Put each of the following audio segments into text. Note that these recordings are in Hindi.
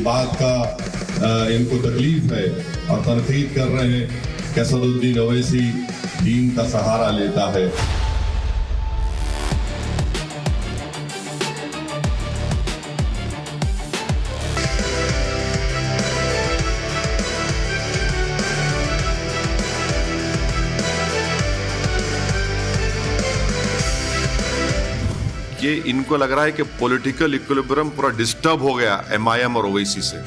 बात का इनको तकलीफ है और तनकीद कर रहे हैं कि असदुद्दीन ओवैसी दीन का सहारा लेता है। ये इनको लग रहा है कि पॉलिटिकल इक्विलिब्रियम पूरा डिस्टर्ब हो गया एमआईएम और ओवैसी से।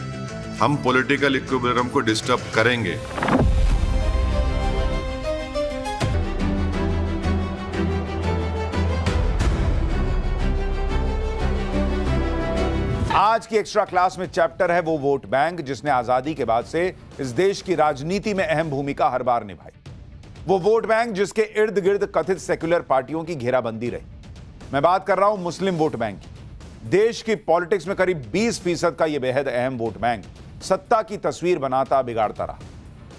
हम पॉलिटिकल इक्विलिब्रियम को डिस्टर्ब करेंगे। आज की एक्स्ट्रा क्लास में चैप्टर है वो वोट बैंक जिसने आजादी के बाद से इस देश की राजनीति में अहम भूमिका हर बार निभाई। वो वोट बैंक जिसके इर्द गिर्द कथित सेक्युलर पार्टियों की घेराबंदी रही। मैं बात कर रहा हूं मुस्लिम वोट बैंक की। देश की पॉलिटिक्स में करीब 20% का यह बेहद अहम वोट बैंक सत्ता की तस्वीर बनाता बिगाड़ता रहा।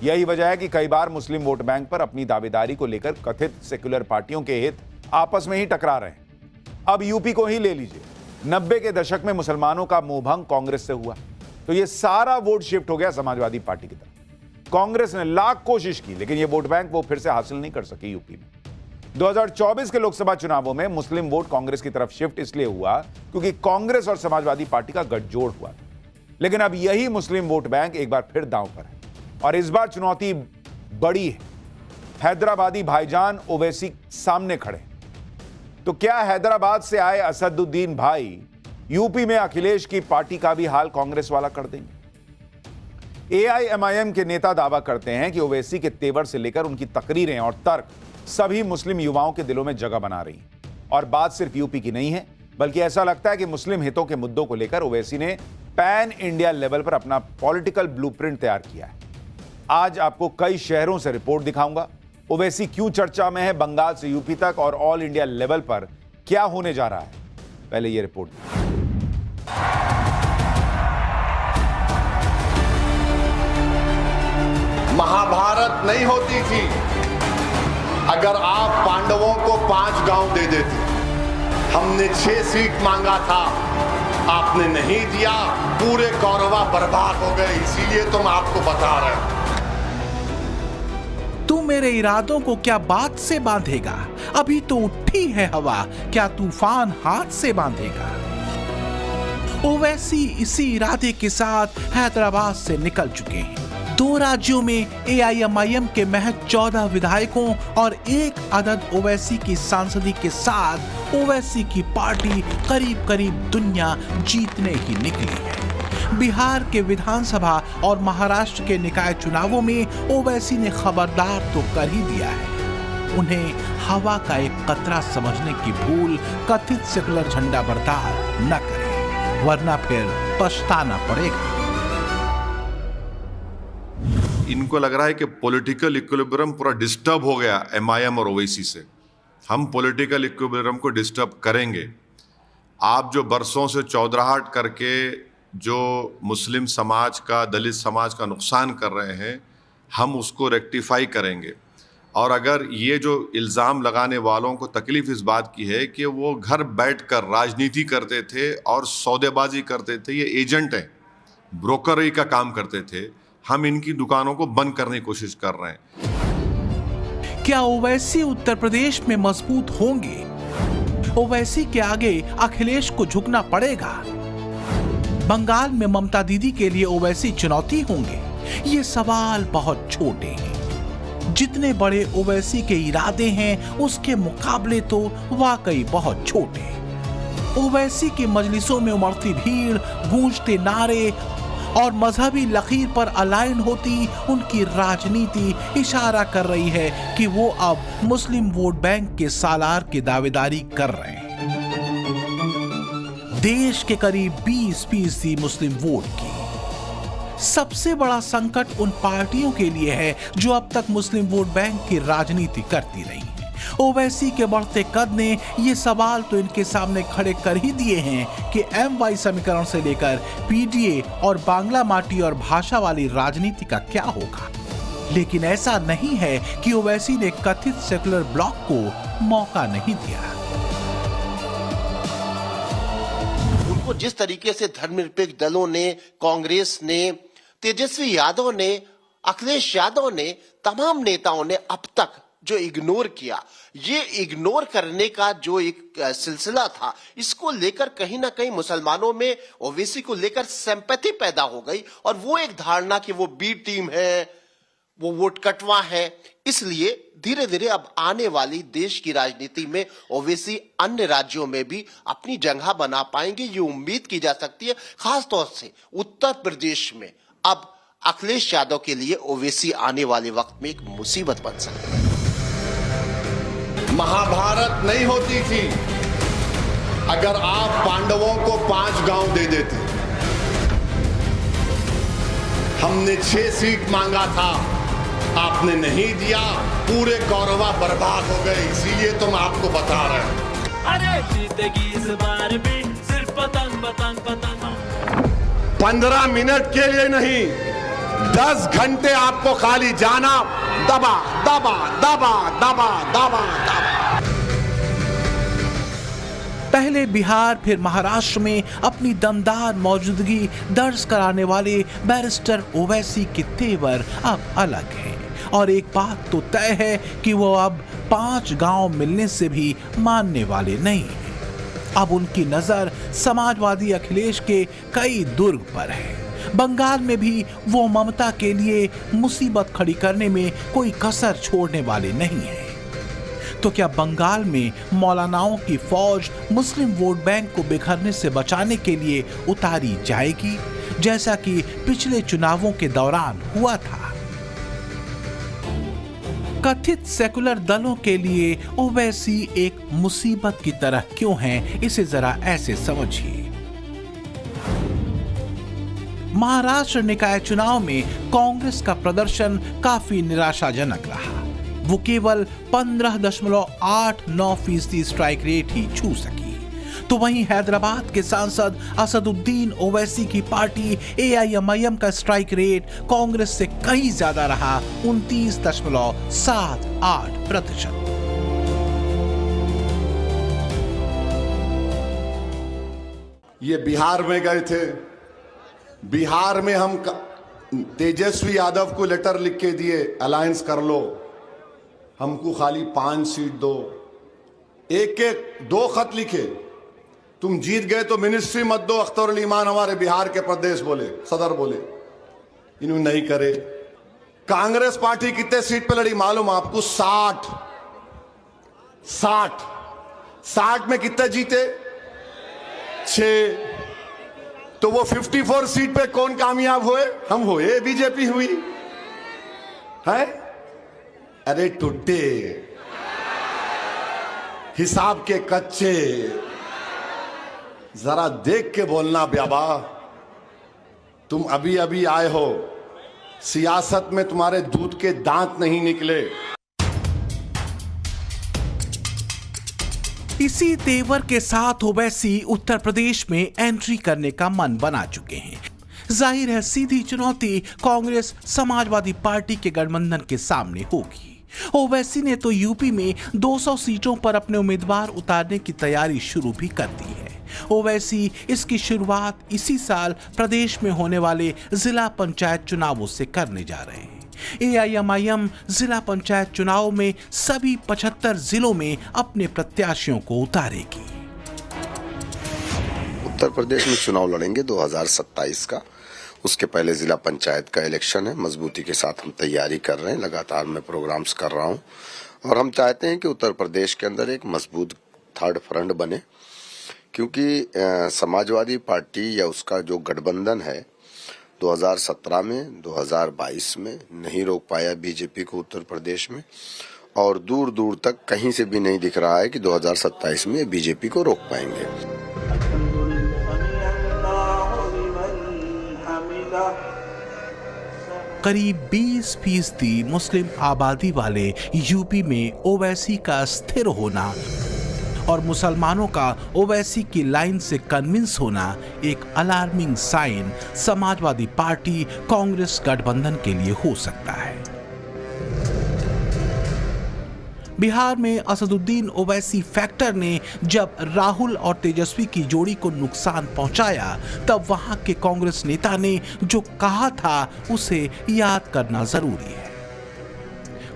यही वजह है कि कई बार मुस्लिम वोट बैंक पर अपनी दावेदारी को लेकर कथित सेक्युलर पार्टियों के हित आपस में ही टकरा रहे हैं। अब यूपी को ही ले लीजिए। 90 के दशक में मुसलमानों का मोहभंग कांग्रेस से हुआ तो यह सारा वोट शिफ्ट हो गया समाजवादी पार्टी की तरफ। कांग्रेस ने लाख कोशिश की लेकिन यह वोट बैंक वो फिर से हासिल नहीं कर सकी यूपी में। 2024 के लोकसभा चुनावों में मुस्लिम वोट कांग्रेस की तरफ शिफ्ट इसलिए हुआ क्योंकि कांग्रेस और समाजवादी पार्टी का गठजोड़ हुआ। लेकिन अब यही मुस्लिम वोट बैंक एक बार फिर दांव पर है और इस बार चुनौती बड़ी है। हैदराबादी भाईजान ओवैसी सामने खड़े। तो क्या हैदराबाद से आए असदुद्दीन भाई यूपी में अखिलेश की पार्टी का भी हाल कांग्रेस वाला कर देंगे? एआईएमआईएम के नेता दावा करते हैं कि ओवैसी के तेवर से लेकर उनकी तकरीरें और तर्क सभी मुस्लिम युवाओं के दिलों में जगह बना रही हैं। और बात सिर्फ यूपी की नहीं है बल्कि ऐसा लगता है कि मुस्लिम हितों के मुद्दों को लेकर ओवैसी ने पैन इंडिया लेवल पर अपना पॉलिटिकल ब्लूप्रिंट तैयार किया है। आज आपको कई शहरों से रिपोर्ट दिखाऊंगा। ओवैसी क्यों चर्चा में है, बंगाल से यूपी तक और ऑल इंडिया लेवल पर क्या होने जा रहा है। पहले यह रिपोर्ट। महाभारत नहीं होती थी अगर आप पांडवों को 5 गांव दे देते। हमने 6 सीट मांगा था, आपने नहीं दिया, पूरे कौरवा बर्बाद हो गए। इसीलिए तो मैं आपको बता रहा हूं। तू मेरे इरादों को क्या बात से बांधेगा? अभी तो उठी है हवा, क्या तूफान हाथ से बांधेगा? ओवैसी इसी इरादे के साथ हैदराबाद से निकल चुके हैं। 2 राज्यों में एआईएमआईएम के महज 14 विधायकों और 1 अदद ओवैसी की सांसदी के साथ ओवैसी की पार्टी करीब करीब दुनिया जीतने ही निकली है। बिहार के विधानसभा और महाराष्ट्र के निकाय चुनावों में ओवैसी ने खबरदार तो कर ही दिया है। उन्हें हवा का एक कतरा समझने की भूल कथित सेकुलर झंडा बरदार न करें, वरना फिर पछताना पड़ेगा। इनको लग रहा है कि पॉलिटिकल इक्विलिब्रियम पूरा डिस्टर्ब हो गया एमआईएम और ओवैसी से। हम पॉलिटिकल इक्विलिब्रियम को डिस्टर्ब करेंगे। आप जो बरसों से चौधराहट करके जो मुस्लिम समाज का, दलित समाज का नुकसान कर रहे हैं, हम उसको रेक्टिफाई करेंगे। और अगर ये जो इल्ज़ाम लगाने वालों को तकलीफ इस बात की है कि वो घर बैठकर राजनीति करते थे और सौदेबाजी करते थे, ये एजेंट हैं, ब्रोकरी का काम करते थे, हम इनकी दुकानों को बंद करने की कोशिश कर रहे हैं। क्या ओवैसी उत्तर प्रदेश में मजबूत होंगे? ओवैसी के आगे अखिलेश को झुकना पड़ेगा? बंगाल में ममता दीदी के लिए ओवैसी चुनौती होंगे? ये सवाल बहुत छोटे हैं। जितने बड़े ओवैसी के इरादे हैं उसके मुकाबले तो वाकई बहुत छोटे। ओवैसी की मजलिसों में उमड़ती भीड़, गूंजते नारे और मजहबी लकीर पर अलाइन होती उनकी राजनीति इशारा कर रही है कि वो अब मुस्लिम वोट बैंक के सालार की दावेदारी कर रहे हैं। देश के करीब 20% मुस्लिम वोट की। सबसे बड़ा संकट उन पार्टियों के लिए है जो अब तक मुस्लिम वोट बैंक की राजनीति करती रही। ओवैसी के बढ़ते कद ने ये सवाल तो इनके सामने खड़े कर ही दिए हैं कि MY समीकरण से लेकर PDA और बांग्ला माटी और भाषा वाली राजनीति का क्या होगा। लेकिन ऐसा नहीं है कि ओवैसी ने कथित सेकुलर ब्लॉक को मौका नहीं दिया। उनको को जिस तरीके से धर्मनिरपेक्ष दलों ने, कांग्रेस ने, तेजस्वी यादव ने, अखिलेश यादव ने, तमाम नेताओं ने अब तक जो इग्नोर किया, ये इग्नोर करने का जो एक सिलसिला था, इसको लेकर कहीं ना कहीं मुसलमानों में ओवैसी को लेकर सिंपैथी पैदा हो गई और वो एक धारणा कि वो बी टीम है, वो वोट कटवा है। इसलिए धीरे धीरे अब आने वाली देश की राजनीति में ओवैसी अन्य राज्यों में भी अपनी जगह बना पाएंगे, ये उम्मीद की जा सकती है। खासतौर से उत्तर प्रदेश में अब अखिलेश यादव के लिए ओवैसी आने वाले वक्त में एक मुसीबत बन सकती है। महाभारत नहीं होती थी अगर आप पांडवों को 5 गांव दे देते। हमने 6 सीट मांगा था, आपने नहीं दिया, पूरे कौरवा बर्बाद हो गए। इसीलिए तो मैं आपको बता रहा हूं, अरे जीतेगी इस बार भी सिर्फ पतंग पतंग पतंग। 15 मिनट के लिए नहीं, 10 घंटे आपको खाली जाना, दबा दबा दबा दबा दबा दबा। पहले बिहार फिर महाराष्ट्र में अपनी दमदार मौजूदगी दर्ज कराने वाले बैरिस्टर ओवैसी के तेवर अब अलग हैं और एक बात तो तय है कि वो अब 5 गांव मिलने से भी मानने वाले नहीं हैं। अब उनकी नजर समाजवादी अखिलेश के कई दुर्ग पर है। बंगाल में भी वो ममता के लिए मुसीबत खड़ी करने में कोई कसर छोड़ने वाले नहीं हैं। तो क्या बंगाल में मौलानाओं की फौज मुस्लिम वोट बैंक को बिखरने से बचाने के लिए उतारी जाएगी, जैसा कि पिछले चुनावों के दौरान हुआ था? कथित सेकुलर दलों के लिए ओवैसी एक मुसीबत की तरह क्यों हैं, इसे जरा ऐसे समझिए। महाराष्ट्र निकाय चुनाव में कांग्रेस का प्रदर्शन काफी निराशाजनक रहा। वो केवल 15.89% स्ट्राइक रेट ही छू सकी। तो वहीं हैदराबाद के सांसद असदुद्दीन ओवैसी की पार्टी AIMIM का स्ट्राइक रेट कांग्रेस से कहीं ज्यादा रहा, 29.78%। ये बिहार में गए थे, बिहार में हम तेजस्वी यादव को लेटर लिख के दिए, अलायंस कर लो, हमको खाली 5 सीट दो। एक 2 खत लिखे, तुम जीत गए तो मिनिस्ट्री मत दो, अख्तर अली ईमान हमारे बिहार के प्रदेश बोले, सदर बोले, इन्होंने नहीं करे। कांग्रेस पार्टी कितने सीट पे लड़ी मालूम आपको? 60 में कितने जीते? 6। तो वो 54 सीट पे कौन कामयाब हुए? हम हुए, बीजेपी हुई है। अरे टुट्टे, हिसाब के कच्चे, जरा देख के बोलना ब्याबा। तुम अभी अभी आए हो, सियासत में तुम्हारे दूध के दांत नहीं निकले। इसी तेवर के साथ ओवैसी उत्तर प्रदेश में एंट्री करने का मन बना चुके हैं। जाहिर है सीधी चुनौती कांग्रेस समाजवादी पार्टी के गठबंधन के सामने होगी। ओवैसी ने तो यूपी में 200 सीटों पर अपने उम्मीदवार उतारने की तैयारी शुरू भी कर दी है। ओवैसी इसकी शुरुआत इसी साल प्रदेश में होने वाले जिला पंचायत चुनावों से करने जा रहे हैं। AIMIM जिला पंचायत चुनाव में सभी 75 जिलों में अपने प्रत्याशियों को उतारेगी। उत्तर प्रदेश में चुनाव लड़ेंगे 2027 का। उसके पहले जिला पंचायत का इलेक्शन है। मजबूती के साथ हम तैयारी कर रहे हैं, लगातार मैं प्रोग्राम्स कर रहा हूं और हम चाहते हैं कि उत्तर प्रदेश के अंदर एक मजबूत थर्ड फ्रंट बने, क्योंकि समाजवादी पार्टी या उसका जो गठबंधन है 2017 में 2022 में नहीं रोक पाया बीजेपी को उत्तर प्रदेश में, और दूर दूर तक कहीं से भी नहीं दिख रहा है कि 2027 में बीजेपी को रोक पाएंगे। करीब 20% मुस्लिम आबादी वाले यूपी में ओवैसी का स्थिर होना और मुसलमानों का ओवैसी की लाइन से कन्विंस होना एक अलार्मिंग साइन समाजवादी पार्टी कांग्रेस गठबंधन के लिए हो सकता है। बिहार में असदुद्दीन ओवैसी फैक्टर ने जब राहुल और तेजस्वी की जोड़ी को नुकसान पहुंचाया, तब वहां के कांग्रेस नेता ने जो कहा था उसे याद करना जरूरी है।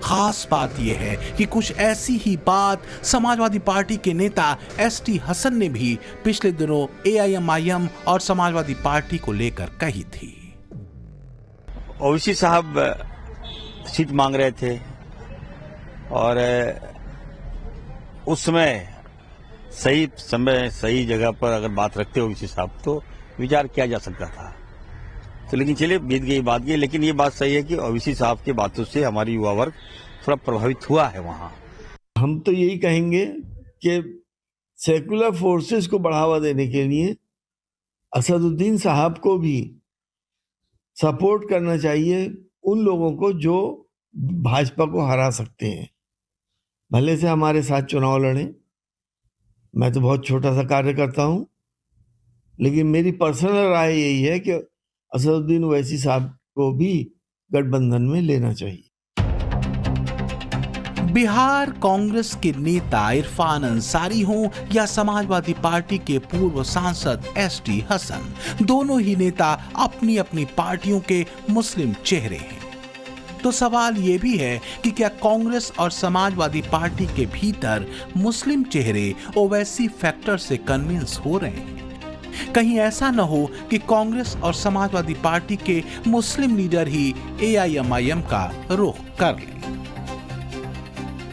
खास बात यह है कि कुछ ऐसी ही बात समाजवादी पार्टी के नेता एसटी हसन ने भी पिछले दिनों एआईएमआईएम और समाजवादी पार्टी को लेकर कही थी। ओवैसी साहब सीट मांग रहे थे और उस समय सही जगह पर अगर बात रखते ओवैसी साहब तो विचार किया जा सकता था। तो लेकिन चलिए बीत गई बात गई, लेकिन ये बात सही है कि ओवैसी साहब की बातों से हमारी युवा वर्ग थोड़ा प्रभावित हुआ है। वहां हम तो यही कहेंगे कि सेकुलर फोर्सेस को बढ़ावा देने के लिए असदुद्दीन साहब को भी सपोर्ट करना चाहिए उन लोगों को जो भाजपा को हरा सकते हैं। भले से हमारे साथ चुनाव लड़ें, मैं तो बहुत छोटा सा कार्य करता हूं, लेकिन मेरी पर्सनल राय यही है कि असदुद्दीन ओवैसी साहब को भी गठबंधन में लेना चाहिए। बिहार कांग्रेस के नेता इरफान अंसारी हों या समाजवादी पार्टी के पूर्व सांसद एसटी हसन, दोनों ही नेता अपनी अपनी पार्टियों के मुस्लिम चेहरे हैं। तो सवाल यह भी है कि क्या कांग्रेस और समाजवादी पार्टी के भीतर मुस्लिम चेहरे ओवैसी फैक्टर से कन्विंस हो रहे हैं? कहीं ऐसा न हो कि कांग्रेस और समाजवादी पार्टी के मुस्लिम लीडर ही एआईएमआईएम का रुख कर लें।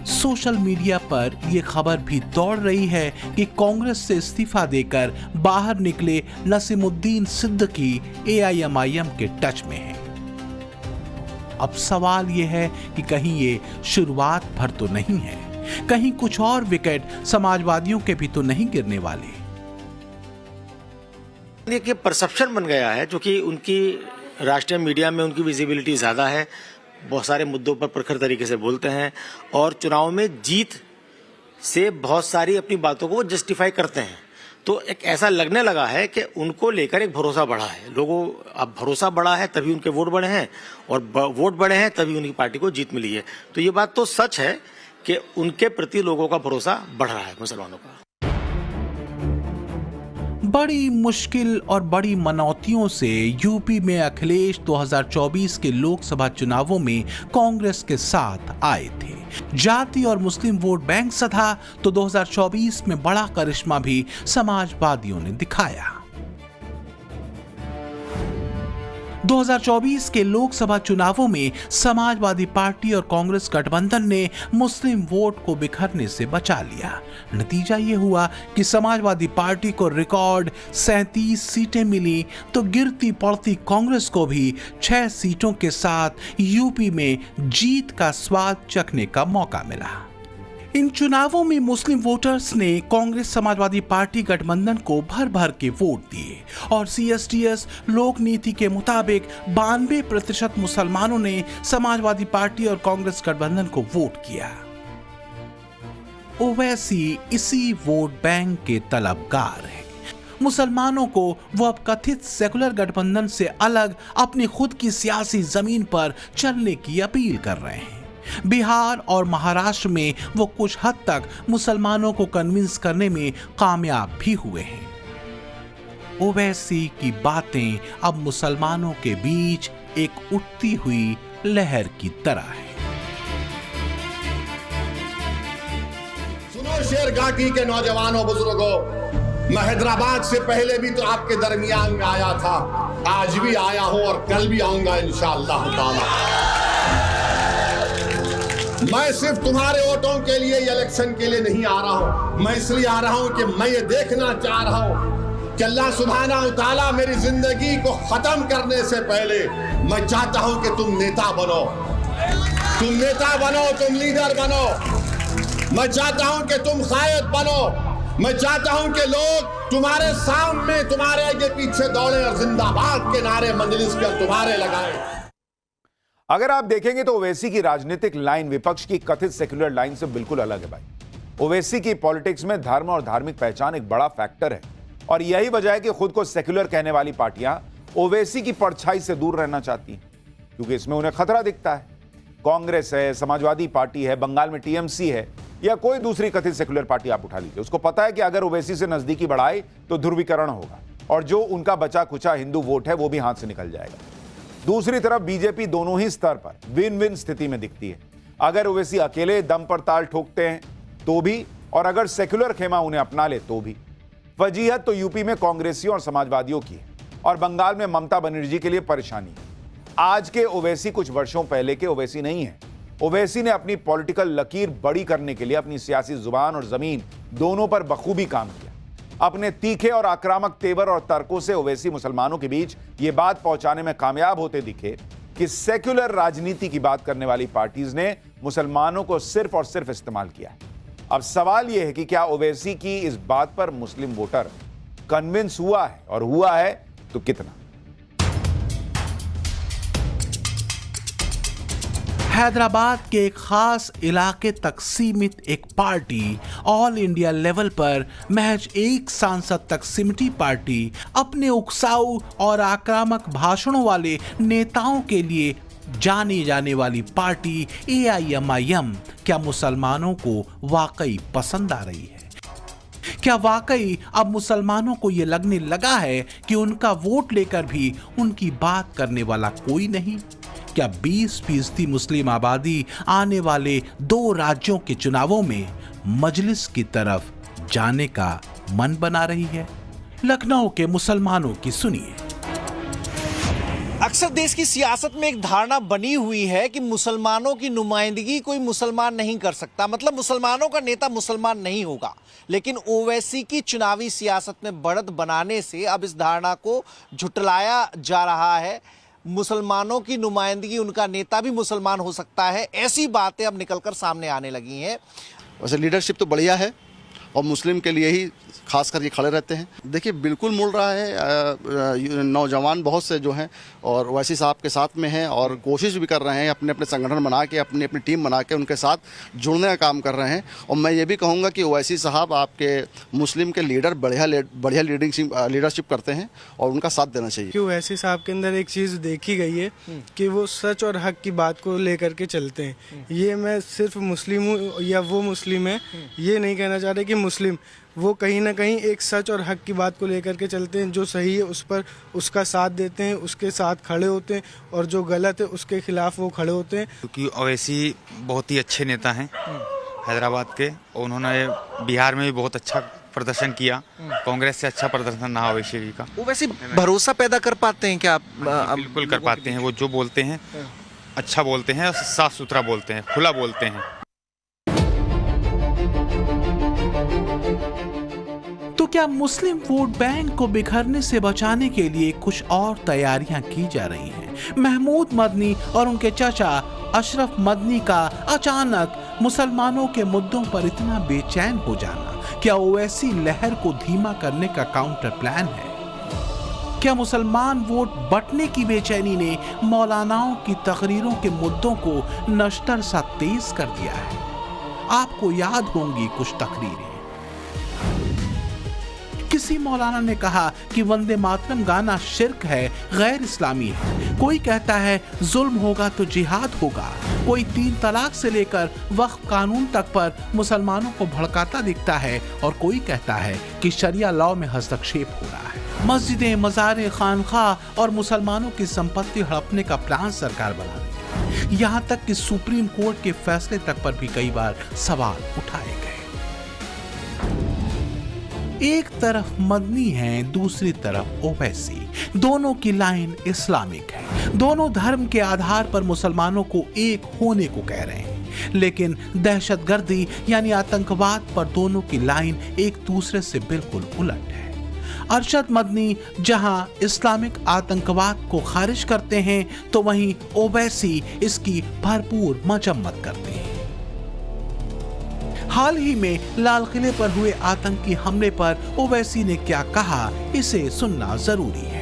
सोशल मीडिया पर यह खबर भी दौड़ रही है कि कांग्रेस से इस्तीफा देकर बाहर निकले नसीमुद्दीन सिद्दीकी एआईएमआईएम के टच में हैं। अब सवाल यह है कि कहीं ये शुरुआत भर तो नहीं है, कहीं कुछ और विकेट समाजवादियों के भी तो नहीं गिरने वाले। देखिए, परसेप्शन बन गया है, जो कि उनकी राष्ट्रीय मीडिया में उनकी विजिबिलिटी ज्यादा है, बहुत सारे मुद्दों पर प्रखर तरीके से बोलते हैं और चुनाव में जीत से बहुत सारी अपनी बातों को जस्टिफाई करते हैं। तो एक ऐसा लगने लगा है कि उनको लेकर एक भरोसा बढ़ा है लोगों। अब भरोसा बढ़ा है तभी उनके वोट बढ़े हैं, और वोट बढ़े हैं तभी उनकी पार्टी को जीत मिली है। तो ये बात तो सच है कि उनके प्रति लोगों का भरोसा बढ़ रहा है, मुसलमानों का। बड़ी मुश्किल और बड़ी मनौतियों से यूपी में अखिलेश 2024 के लोकसभा चुनावों में कांग्रेस के साथ आए थे। जाति और मुस्लिम वोट बैंक सा था, तो 2024 में बड़ा करिश्मा भी समाजवादियों ने दिखाया। 2024 के लोकसभा चुनावों में समाजवादी पार्टी और कांग्रेस गठबंधन ने मुस्लिम वोट को बिखरने से बचा लिया। नतीजा ये हुआ कि समाजवादी पार्टी को रिकॉर्ड 37 सीटें मिली, तो गिरती पड़ती कांग्रेस को भी 6 सीटों के साथ यूपी में जीत का स्वाद चखने का मौका मिला। इन चुनावों में मुस्लिम वोटर्स ने कांग्रेस समाजवादी पार्टी गठबंधन को भर भर के वोट दिए और सीएसटीएस लोक नीति के मुताबिक 92% मुसलमानों ने समाजवादी पार्टी और कांग्रेस गठबंधन को वोट किया। ओवैसी इसी वोट बैंक के तलबगार हैं। मुसलमानों को वो अब कथित सेकुलर गठबंधन से अलग अपनी खुद की सियासी जमीन पर चलने की अपील कर रहे हैं। बिहार और महाराष्ट्र में वो कुछ हद तक मुसलमानों को कन्विंस करने में कामयाब भी हुए हैं। ओवैसी की बातें अब मुसलमानों के बीच एक उठती हुई लहर की तरह है। सुनो शेरघाटी के नौजवानों बुजुर्गों, मैं हैदराबाद से पहले भी तो आपके दरमियान में आया था, आज भी आया हूं और कल भी आऊंगा इंशाअल्लाह ताला। मैं सिर्फ तुम्हारे वोटों के लिए इलेक्शन के लिए नहीं आ रहा हूं, मैं इसलिए आ रहा हूं कि मैं ये देखना चाह रहा हूं कि अल्लाह सुब्हाना व तआला मेरी जिंदगी को खत्म करने से पहले मैं चाहता हूं कि तुम नेता बनो, तुम नेता बनो, तुम लीडर बनो। मैं चाहता हूं कि तुम कायद बनो। मैं चाहता हूं कि लोग तुम्हारे सामने, तुम्हारे आगे पीछे दौड़े और जिंदाबाद के नारे मंजलिस कर तुम्हारे लगाएं। अगर आप देखेंगे तो ओवैसी की राजनीतिक लाइन विपक्ष की कथित सेक्युलर लाइन से बिल्कुल अलग है भाई। ओवैसी की पॉलिटिक्स में धर्म और धार्मिक पहचान एक बड़ा फैक्टर है, और यही वजह है कि खुद को सेक्युलर कहने वाली पार्टियां ओवैसी की परछाई से दूर रहना चाहती हैं, क्योंकि इसमें उन्हें खतरा दिखता है। कांग्रेस है, समाजवादी पार्टी है, बंगाल में टीएमसी है, या कोई दूसरी कथित सेक्युलर पार्टी आप उठा लीजिए, उसको पता है कि अगर ओवैसी से नजदीकी बढ़ाए तो ध्रुवीकरण होगा और जो उनका बचा कुचा हिंदू वोट है वो भी हाथ से निकल जाएगा। दूसरी तरफ बीजेपी दोनों ही स्तर पर विन विन स्थिति में दिखती है। अगर ओवैसी अकेले दम पर ताल ठोकते हैं तो भी, और अगर सेक्युलर खेमा उन्हें अपना ले तो भी। फजीहत तो यूपी में कांग्रेसियों और समाजवादियों की है और बंगाल में ममता बनर्जी के लिए परेशानी है। आज के ओवैसी कुछ वर्षों पहले के ओवैसी नहीं है। ओवैसी ने अपनी पॉलिटिकल लकीर बड़ी करने के लिए अपनी सियासी जुबान और जमीन दोनों पर बखूबी काम किया। अपने तीखे और आक्रामक तेवर और तर्कों से ओवैसी मुसलमानों के बीच ये बात पहुंचाने में कामयाब होते दिखे कि सेक्युलर राजनीति की बात करने वाली पार्टीज ने मुसलमानों को सिर्फ और सिर्फ इस्तेमाल किया है। अब सवाल यह है कि क्या ओवैसी की इस बात पर मुस्लिम वोटर कन्विंस हुआ है, और हुआ है तो कितना? हैदराबाद के एक खास इलाके तक सीमित एक पार्टी ऑल इंडिया लेवल पर महज एक सांसद तक सिमटी पार्टी अपने उकसाऊ और आक्रामक भाषणों वाले नेताओं के लिए जानी जाने वाली पार्टी AIMIM क्या मुसलमानों को वाकई पसंद आ रही है? क्या वाकई अब मुसलमानों को यह लगने लगा है कि उनका वोट लेकर भी उनकी बात करने वाला कोई नहीं? क्या 20% मुस्लिम आबादी आने वाले 2 राज्यों के चुनावों में मजलिस की तरफ जाने का मन बना रही है? लखनऊ के मुसलमानों की सुनिए। अक्सर देश की सियासत में एक धारणा बनी हुई है कि मुसलमानों की नुमाइंदगी कोई मुसलमान नहीं कर सकता, मतलब मुसलमानों का नेता मुसलमान नहीं होगा। लेकिन ओवैसी की चुनावी सियासत में बढ़त बनाने से अब इस धारणा को झुटलाया जा रहा है। मुसलमानों की नुमाइंदगी, उनका नेता भी मुसलमान हो सकता है, ऐसी बातें अब निकलकर सामने आने लगी हैं। वैसे लीडरशिप तो बढ़िया है और मुस्लिम के लिए ही खास करके खड़े रहते हैं। देखिए बिल्कुल मुड़ रहा है, नौजवान बहुत से जो हैं और ओवैसी साहब के साथ में हैं और कोशिश भी कर रहे हैं अपने अपने संगठन बना के, अपनी अपनी टीम बना के उनके साथ जुड़ने का काम कर रहे हैं। और मैं ये भी कहूँगा कि ओवैसी साहब आपके मुस्लिम के लीडर बढ़िया लीडरशिप करते हैं और उनका साथ देना चाहिए। कि ओवैसी साहब के अंदर एक चीज़ देखी गई है कि वो सच और हक की बात को लेकर के चलते हैं। ये मैं सिर्फ मुस्लिम हूँ या वो मुस्लिम है ये नहीं कहना चाह रहे कि मुस्लिम, वो कहीं ना कहीं एक सच और हक की बात को लेकर के चलते हैं। जो सही है उस पर उसका साथ देते हैं, उसके साथ खड़े होते हैं, और जो गलत है उसके खिलाफ वो खड़े होते हैं। क्योंकि ओवैसी बहुत ही अच्छे नेता हैं हैदराबाद के, और उन्होंने बिहार में भी बहुत अच्छा प्रदर्शन किया। कांग्रेस से अच्छा प्रदर्शन रहा ओवैसी जी का। ओवैसी भरोसा पैदा कर पाते हैं क्या? बिल्कुल कर पाते हैं। वो जो बोलते हैं अच्छा बोलते हैं, साफ सुथरा बोलते हैं, खुला बोलते हैं। तो क्या मुस्लिम वोट बैंक को बिखरने से बचाने के लिए कुछ और तैयारियां की जा रही हैं? महमूद मदनी और उनके चाचा अशरफ मदनी का अचानक मुसलमानों के मुद्दों पर इतना बेचैन हो जाना, क्या ओवैसी लहर को धीमा करने का काउंटर प्लान है? क्या मुसलमान वोट बंटने की बेचैनी ने मौलानाओं की तकरीरों के मुद्दों को नश्तर सा तेज कर दिया है? आपको याद होंगी कुछ तकरीरें। किसी मौलाना ने कहा कि वंदे मातरम गाना शिर्क है, गैर इस्लामी है। कोई कहता है जुल्म होगा तो जिहाद होगा। कोई 3 तलाक से लेकर वक्फ कानून तक पर मुसलमानों को भड़काता दिखता है, और कोई कहता है कि शरिया लॉ में हस्तक्षेप हो रहा है। मस्जिदें, मज़ारें, खानखाह और मुसलमानों की संपत्ति हड़पने का प्लान सरकार बना रही है। यहाँ तक कि सुप्रीम कोर्ट के फैसले तक पर भी कई बार सवाल उठाए गए। एक तरफ मदनी है, दूसरी तरफ ओवैसी। दोनों की लाइन इस्लामिक है। दोनों धर्म के आधार पर मुसलमानों को एक होने को कह रहे हैं, लेकिन दहशतगर्दी यानी आतंकवाद पर दोनों की लाइन एक दूसरे से बिल्कुल उलट है। अरशद मदनी जहां इस्लामिक आतंकवाद को खारिज करते हैं, तो वहीं ओवैसी इसकी भरपूर मजम्मत करते हैं। हाल ही में लाल किले पर हुए आतंकी हमले पर ओवैसी ने क्या कहा, इसे सुनना जरूरी है।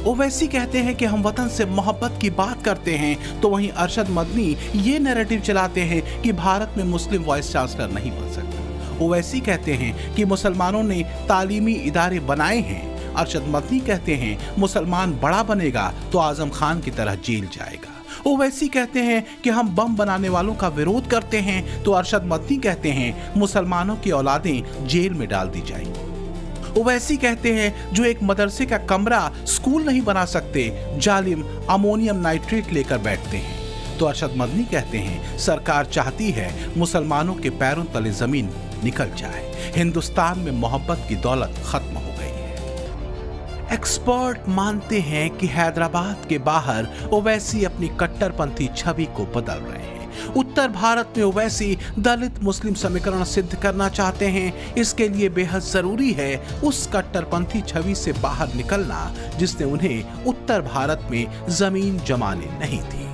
ओवैसी कहते हैं कि हम वतन से मोहब्बत की बात करते हैं, तो वहीं अरशद मदनी ये नैरेटिव चलाते हैं कि भारत में मुस्लिम वाइस चांसलर नहीं बन सकता। ओवैसी कहते हैं कि मुसलमानों ने तालीमी इदारे बनाए हैं। अरशद मदनी कहते हैं मुसलमान बड़ा बनेगा तो आजम खान की तरह जेल जाएगा। ओवैसी कहते हैं कि हम बम बनाने वालों का विरोध करते हैं, तो अरशद मदनी कहते हैं मुसलमानों की औलादें जेल में डाल दी जाएं। ओवैसी कहते हैं जो एक मदरसे का कमरा स्कूल नहीं बना सकते, जालिम अमोनियम नाइट्रेट लेकर बैठते हैं। तो अरशद मदनी कहते हैं सरकार चाहती है मुसलमानों के पैरों तले जमीन निकल जाए, हिंदुस्तान में मोहब्बत की दौलत खत्म हो गई है। एक्सपर्ट मानते हैं कि हैदराबाद के बाहर ओवैसी अपनी कट्टरपंथी छवि को बदल रहे हैं। उत्तर भारत में ओवैसी दलित मुस्लिम समीकरण सिद्ध करना चाहते हैं। इसके लिए बेहद जरूरी है उस कट्टरपंथी छवि से बाहर निकलना जिसने उन्हें उत्तर भारत में जमीन जमाने नहीं दी।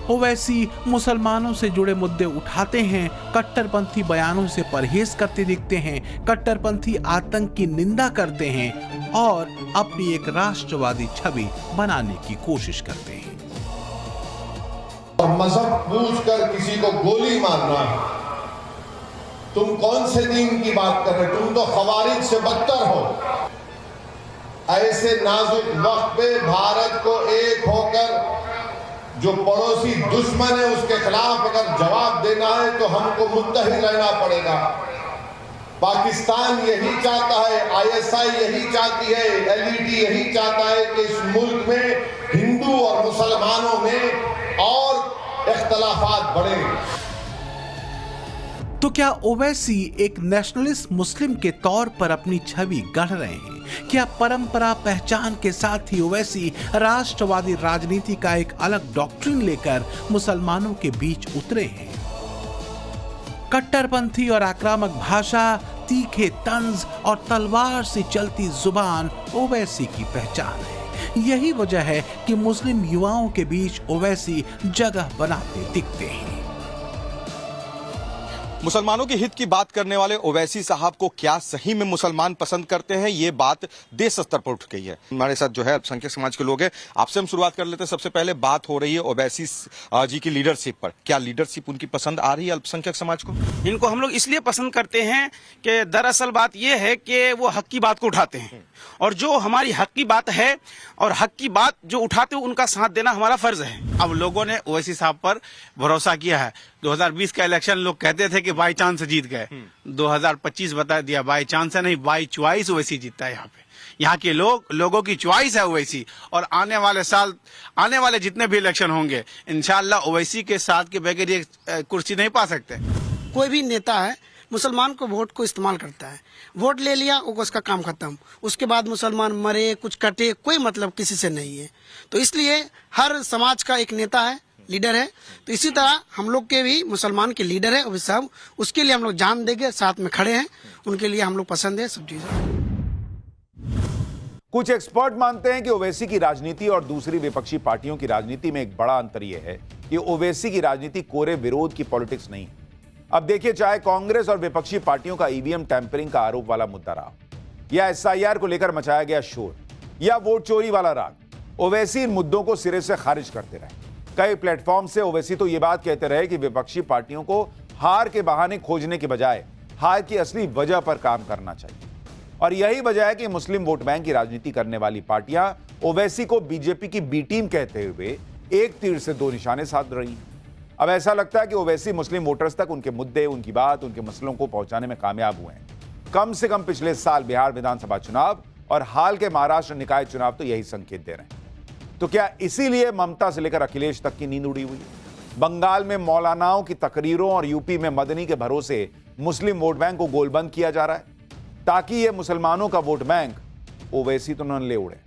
ओवैसी मुसलमानों से जुड़े मुद्दे उठाते हैं, कट्टरपंथी बयानों से परहेज करते दिखते हैं, कट्टरपंथी आतंक की निंदा करते हैं और अपनी एक राष्ट्रवादी छवि बनाने की कोशिश करते हैं। और मजहब पूछकर किसी को गोली मारना, तुम कौन से दीन की बात कर रहे? तुम तो खवारिज से बदतर हो। ऐसे नाजुक वक्त पे भारत को एक होकर जो पड़ोसी दुश्मन है उसके खिलाफ अगर जवाब देना है तो हमको मुत्तहिद रहना पड़ेगा। पाकिस्तान यही चाहता है, आईएसआई यही चाहती है, एलईडी यही चाहता है कि इस मुल्क में हिंदू और मुसलमानों में और इख्तलाफात बढ़े। तो क्या ओवैसी एक नेशनलिस्ट मुस्लिम के तौर पर अपनी छवि गढ़ रहे हैं? क्या परंपरा पहचान के साथ ही ओवैसी राष्ट्रवादी राजनीति का एक अलग डॉक्ट्रिन लेकर मुसलमानों के बीच उतरे हैं? कट्टरपंथी और आक्रामक भाषा, तीखे तंज और तलवार से चलती जुबान ओवैसी की पहचान है। यही वजह है कि मुस्लिम युवाओं के बीच ओवैसी जगह बनाते दिखते हैं। मुसलमानों के हित की बात करने वाले ओवैसी साहब को क्या सही में मुसलमान पसंद करते हैं, ये बात देश स्तर पर उठ गई है। हमारे साथ जो है अल्पसंख्यक समाज के लोग हैं, आपसे हम शुरुआत कर लेते हैं। सबसे पहले बात हो रही है ओवैसी जी की लीडरशिप पर। क्या लीडरशिप उनकी पसंद आ रही है अल्पसंख्यक समाज को? इनको हम लोग इसलिए पसंद करते हैं कि दरअसल बात यह है कि वो हक की बात को उठाते हैं, और जो हमारी हक की बात है और हक की बात जो उठाते हैं उनका साथ देना हमारा फर्ज है। अब लोगों ने ओवैसी साहब पर भरोसा किया है। 2020 का इलेक्शन लोग कहते थे कि बाई चांस जीत गए, 2025 बता दिया बाई चांस है नहीं, बाई चॉइस ओवैसी जीतता है। यहाँ पे यहाँ के लोगों की चॉइस है ओवैसी, और आने वाले साल आने वाले जितने भी इलेक्शन होंगे इंशाल्लाह ओवैसी के साथ के बगैर ये कुर्सी नहीं पा सकते। कोई भी नेता है मुसलमान को वोट को इस्तेमाल करता है, वोट ले लिया उसका काम खत्म, उसके बाद मुसलमान मरे कुछ कटे कोई मतलब किसी से नहीं है। तो इसलिए हर समाज का एक नेता है, लीडर है, तो इसी तरह हम लोग के भी मुसलमान के लीडर है ओवैसी साहब, उसके लिए हम लोग जान देके साथ में खड़े हैं, उनके लिए हम लोग पसंद है सब चीजें। कुछ एक्सपर्ट मानते हैं कि ओवैसी की राजनीति और दूसरी विपक्षी पार्टियों की राजनीति में एक बड़ा अंतर यह है कि ओवैसी की राजनीति कोरे विरोध की पॉलिटिक्स नहीं। अब देखिए, चाहे कांग्रेस और विपक्षी पार्टियों का ईवीएम टैंपरिंग का आरोप वाला मुद्दा रहा, या एसआईआर को लेकर मचाया गया शोर, या वोट चोरी वाला राग, ओवैसी इन मुद्दों को सिरे से खारिज करते रहे। कई प्लेटफॉर्म से ओवैसी तो ये बात कहते रहे कि विपक्षी पार्टियों को हार के बहाने खोजने के बजाय हार की असली वजह पर काम करना चाहिए। और यही वजह है कि मुस्लिम वोट बैंक की राजनीति करने वाली पार्टियां ओवैसी को बीजेपी की बी टीम कहते हुए एक तीर से दो निशाने साध रही हैं। अब ऐसा लगता है कि ओवैसी मुस्लिम वोटर्स तक उनके मुद्दे, उनकी बात, उनके मसलों को पहुंचाने में कामयाब हुए हैं। कम से कम पिछले साल बिहार विधानसभा चुनाव और हाल के महाराष्ट्र निकाय चुनाव तो यही संकेत दे रहे हैं। तो क्या इसीलिए ममता से लेकर अखिलेश तक की नींद उड़ी हुई है? बंगाल में मौलानाओं की तकरीरों और यूपी में मदनी के भरोसे मुस्लिम वोट बैंक को गोलबंद किया जा रहा है ताकि ये मुसलमानों का वोट बैंक ओवैसी तो न ले उड़े।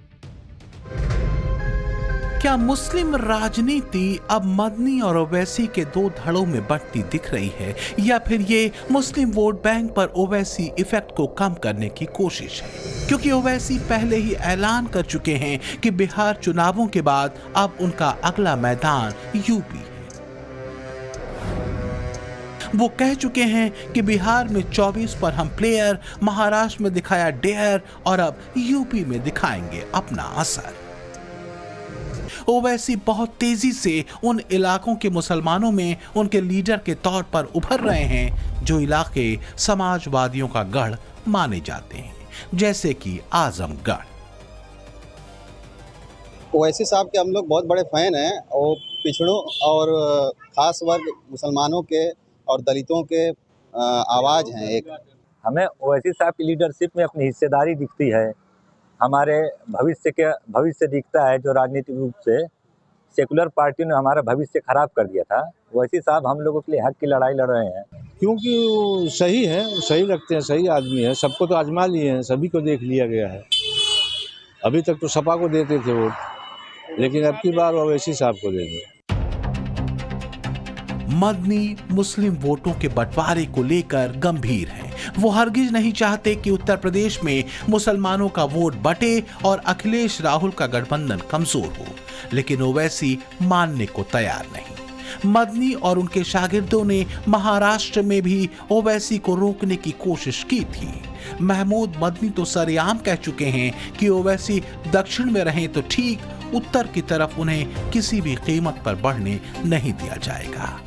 क्या मुस्लिम राजनीति अब मदनी और ओवैसी के दो धड़ों में बंटती दिख रही है, या फिर ये मुस्लिम वोट बैंक पर ओवैसी इफेक्ट को कम करने की कोशिश है? क्योंकि ओवैसी पहले ही ऐलान कर चुके हैं कि बिहार चुनावों के बाद अब उनका अगला मैदान यूपी है। वो कह चुके हैं कि बिहार में 24 पर हम प्लेयर, महाराष्ट्र में दिखाया डेयर और अब यूपी में दिखाएंगे अपना असर। ओवैसी बहुत तेजी से उन इलाकों के मुसलमानों में उनके लीडर के तौर पर उभर रहे हैं जो इलाके समाजवादियों का गढ़ माने जाते हैं, जैसे कि आजमगढ़। ओवैसी साहब के हम लोग बहुत बड़े फैन हैं और पिछड़ों और खास वर्ग मुसलमानों के और दलितों के आवाज़ हैं एक। हमें ओवैसी साहब की लीडरशिप में अपनी हिस्सेदारी दिखती है, हमारे भविष्य दिखता है। जो राजनीतिक रूप से सेकुलर पार्टी ने हमारा भविष्य खराब कर दिया था, ओवैसी साहब हम लोगों के लिए हक की लड़ाई लड़ रहे हैं। क्योंकि वो सही है, सही लगते हैं, सही आदमी है, सबको तो आजमा लिए हैं, सभी को देख लिया गया है। अभी तक तो सपा को देते थे वोट, लेकिन अब की बार ओवैसी साहब को देंगे। मदनी मुस्लिम वोटों के बंटवारे को लेकर गंभीर हैं। वो हरगिज नहीं चाहते कि उत्तर प्रदेश में मुसलमानों का वोट बटे और अखिलेश राहुल का गठबंधन कमजोर हो, लेकिन ओवैसी मानने को तैयार नहीं। मदनी और उनके शागिर्दों ने महाराष्ट्र में भी ओवैसी को रोकने की कोशिश की थी। महमूद मदनी तो सरेआम कह चुके हैं कि ओवैसी दक्षिण में रहें तो ठीक, उत्तर की तरफ उन्हें किसी भी कीमत पर बढ़ने नहीं दिया जाएगा।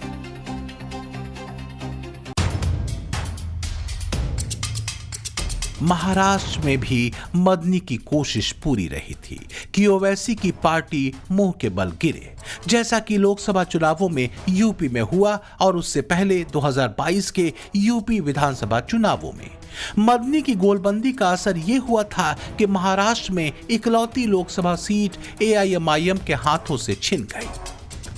महाराष्ट्र में भी मदनी की कोशिश पूरी रही थी कि ओवैसी की पार्टी मुंह के बल गिरे, जैसा कि लोकसभा चुनावों में यूपी में हुआ और उससे पहले 2022 के यूपी विधानसभा चुनावों में। मदनी की गोलबंदी का असर ये हुआ था कि महाराष्ट्र में इकलौती लोकसभा सीट AIMIM के हाथों से छिन गई।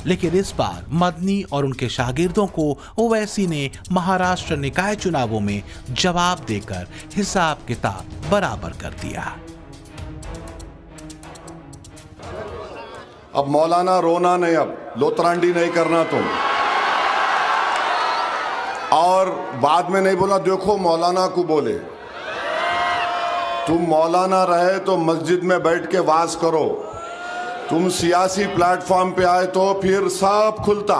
लेकिन इस बार मदनी और उनके शागिर्दों को ओवैसी ने महाराष्ट्र निकाय चुनावों में जवाब देकर हिसाब किताब बराबर कर दिया। अब मौलाना रोना नहीं, अब लोतरांडी नहीं करना तुम, और बाद में नहीं बोला देखो मौलाना को बोले। तुम मौलाना रहे तो मस्जिद में बैठ के वाज करो, तुम सियासी प्लेटफॉर्म पे आए तो फिर सब खुलता,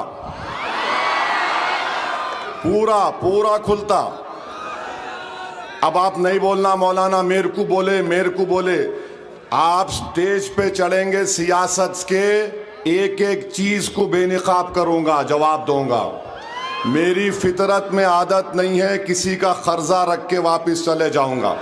पूरा खुलता। अब आप नहीं बोलना मौलाना मेरे को बोले, मेरे को बोले। आप स्टेज पे चढ़ेंगे, सियासत के एक एक चीज को बेनकाब करूंगा, जवाब दूंगा। मेरी फितरत में आदत नहीं है किसी का कर्जा रख के वापस चले जाऊंगा।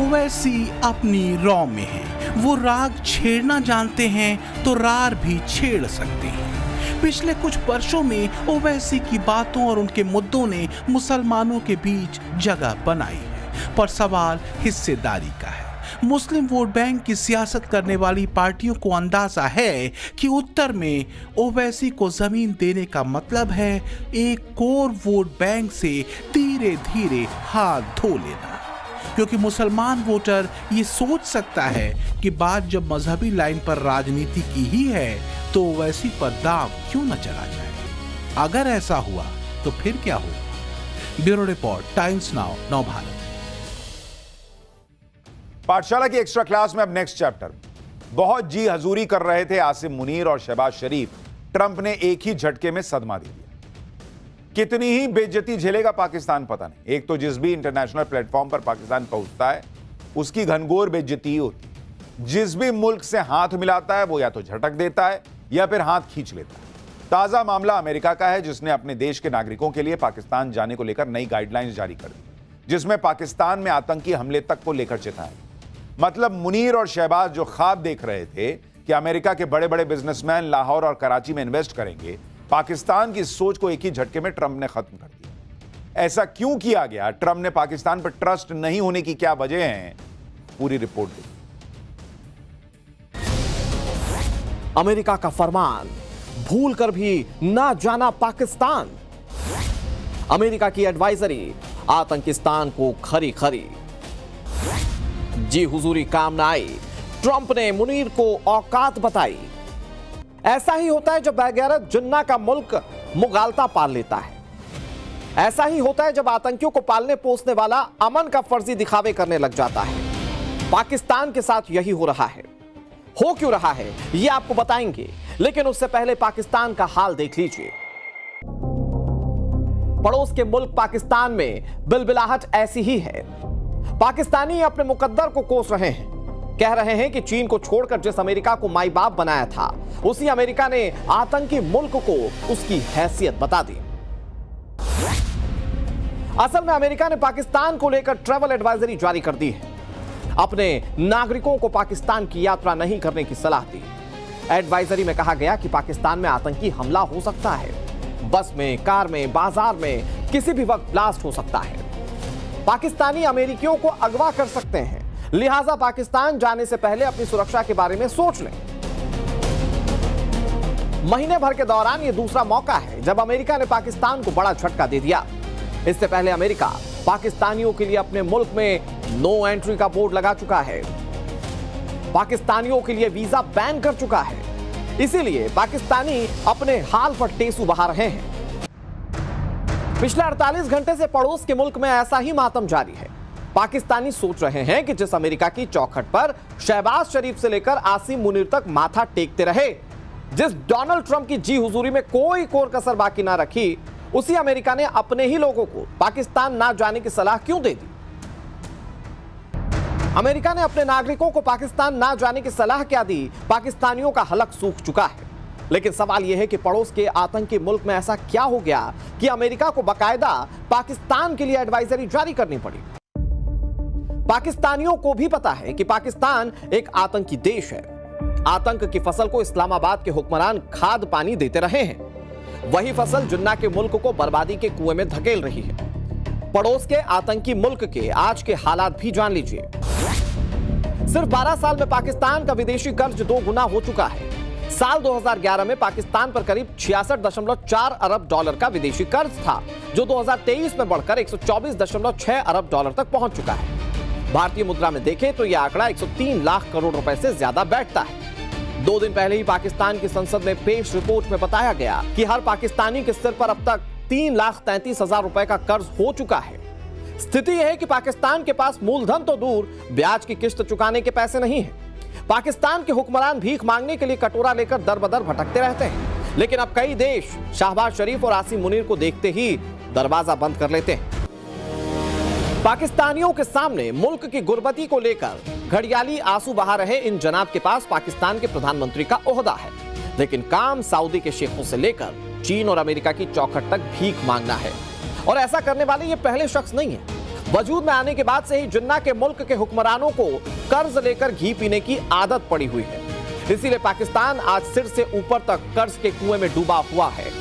ओवैसी अपनी रौ में है, वो राग छेड़ना जानते हैं तो रार भी छेड़ सकते हैं। पिछले कुछ वर्षों में ओवैसी की बातों और उनके मुद्दों ने मुसलमानों के बीच जगह बनाई है, पर सवाल हिस्सेदारी का है। मुस्लिम वोट बैंक की सियासत करने वाली पार्टियों को अंदाजा है कि उत्तर में ओवैसी को जमीन देने का मतलब है एक कोर वोट बैंक से धीरे धीरे हाथ धो लेना, क्योंकि मुसलमान वोटर ये सोच सकता है कि बात जब मजहबी लाइन पर राजनीति की ही है तो ओवैसी पर दांव क्यों न चला जाए। अगर ऐसा हुआ तो फिर क्या होगा? ब्यूरो रिपोर्ट, टाइम्स नाउ, नव भारत। पाठशाला की एक्स्ट्रा क्लास में अब नेक्स्ट चैप्टर। बहुत जी हजूरी कर रहे थे आसिम मुनीर और शहबाज शरीफ, ट्रंप ने एक ही झटके में सदमा दे दिया। कितनी ही बेइज्जती झेलेगा पाकिस्तान पता नहीं। एक तो जिस भी इंटरनेशनल प्लेटफॉर्म पर पाकिस्तान पहुंचता है उसकी घनघोर बेइज्जती होती है। जिस भी मुल्क से हाथ मिलाता है वो या तो झटक देता है या फिर हाथ खींच लेता है। ताजा मामला अमेरिका का है, जिसने अपने देश के नागरिकों के लिए पाकिस्तान जाने को लेकर नई गाइडलाइंस जारी कर दी, जिसमें पाकिस्तान में आतंकी हमले तक को लेकर चेतावनी। मतलब मुनीर और शहबाज जो ख्वाब देख रहे थे कि अमेरिका के बड़े बड़े बिजनेसमैन लाहौर और कराची में इन्वेस्ट करेंगे, पाकिस्तान की सोच को एक ही झटके में ट्रंप ने खत्म कर दिया। ऐसा क्यों किया गया? ट्रंप ने पाकिस्तान पर ट्रस्ट नहीं होने की क्या वजह है? पूरी रिपोर्ट देखिए। अमेरिका का फरमान, भूल कर भी ना जाना पाकिस्तान। अमेरिका की एडवाइजरी, आतंकिस्तान को खरी खरी। जी हुजूरी काम ना आई, ट्रंप ने मुनीर को औकात बताई। ऐसा ही होता है जब बेगैरत जिन्ना का मुल्क मुगालता पाल लेता है। ऐसा ही होता है जब आतंकियों को पालने पोसने वाला अमन का फर्जी दिखावे करने लग जाता है। पाकिस्तान के साथ यही हो रहा है। हो क्यों रहा है ये आपको बताएंगे, लेकिन उससे पहले पाकिस्तान का हाल देख लीजिए। पड़ोस के मुल्क पाकिस्तान में बिलबिलाहट ऐसी ही है। पाकिस्तानी अपने मुकद्दर को कोस रहे हैं, कह रहे हैं कि चीन को छोड़कर जिस अमेरिका को माई बाप बनाया था, उसी अमेरिका ने आतंकी मुल्क को उसकी हैसियत बता दी। असल में अमेरिका ने पाकिस्तान को लेकर ट्रैवल एडवाइजरी जारी कर दी है। अपने नागरिकों को पाकिस्तान की यात्रा नहीं करने की सलाह दी। एडवाइजरी में कहा गया कि पाकिस्तान में आतंकी हमला हो सकता है। बस में, कार में, बाजार में किसी भी वक्त ब्लास्ट हो सकता है। पाकिस्तानी अमेरिकियों को अगवा कर सकते हैं, लिहाजा पाकिस्तान जाने से पहले अपनी सुरक्षा के बारे में सोच लें। महीने भर के दौरान यह दूसरा मौका है जब अमेरिका ने पाकिस्तान को बड़ा झटका दे दिया। इससे पहले अमेरिका पाकिस्तानियों के लिए अपने मुल्क में नो एंट्री का बोर्ड लगा चुका है। पाकिस्तानियों के लिए वीजा बैन कर चुका है। इसीलिए पाकिस्तानी अपने हाल पर टेसू बहा रहे हैं। पिछले 48 घंटे से पड़ोस के मुल्क में ऐसा ही मातम जारी है। पाकिस्तानी सोच रहे हैं कि जिस अमेरिका की चौखट पर शहबाज शरीफ से लेकर आसिम मुनीर तक माथा टेकते रहे, जिस डोनाल्ड ट्रंप की जी हुजूरी में कोई कोर कसर बाकी ना रखी, उसी अमेरिका ने अपने ही लोगों को पाकिस्तान ना जाने की सलाह क्यों दे दी? अमेरिका ने अपने नागरिकों को पाकिस्तान ना जाने की सलाह क्या दी? पाकिस्तानियों का हलक सूख चुका है। लेकिन सवाल यह है कि पड़ोस के आतंकी मुल्क में ऐसा क्या हो गया कि अमेरिका को बाकायदा पाकिस्तान के लिए एडवाइजरी जारी करनी पड़ी? पाकिस्तानियों को भी पता है कि पाकिस्तान एक आतंकी देश है। आतंक की फसल को इस्लामाबाद के हुक्मरान खाद पानी देते रहे हैं। वही फसल जिन्ना के मुल्क को बर्बादी के कुएं में धकेल रही है। पड़ोस के आतंकी मुल्क के आज के हालात भी जान लीजिए। सिर्फ 12 साल में पाकिस्तान का विदेशी कर्ज 2 गुना हो चुका है। साल 2011 में पाकिस्तान पर करीब 66.4 अरब डॉलर का विदेशी कर्ज था, जो 2023 में बढ़कर 124.6 अरब डॉलर तक पहुंच चुका है। भारतीय मुद्रा में देखें तो यह आंकड़ा 103 लाख करोड़ रुपए से ज्यादा बैठता है। 2 दिन पहले ही पाकिस्तान की संसद में पेश रिपोर्ट में बताया गया कि हर पाकिस्तानी के सिर पर अब तक 3,33,000 रुपए का कर्ज हो चुका है। स्थिति यह है कि पाकिस्तान के पास मूलधन तो दूर, ब्याज की किस्त चुकाने के पैसे नहीं है। पाकिस्तान के हुक्मरान भीख मांगने के लिए कटोरा लेकर दर बदर भटकते रहते हैं। लेकिन अब कई देश शहबाज शरीफ और आसिम मुनीर को देखते ही दरवाजा बंद कर लेते हैं। पाकिस्तानियों के सामने मुल्क की गुर्बती को लेकर घड़ियाली आंसू बहा रहे इन जनाब के पास पाकिस्तान के प्रधानमंत्री का ओहदा है, लेकिन काम सऊदी के शेखों से लेकर चीन और अमेरिका की चौखट तक भीख मांगना है। और ऐसा करने वाले ये पहले शख्स नहीं है। वजूद में आने के बाद से ही जिन्ना के मुल्क के हुक्मरानों को कर्ज लेकर घी पीने की आदत पड़ी हुई है। इसीलिए पाकिस्तान आज सिर से ऊपर तक कर्ज के कुएं में डूबा हुआ है।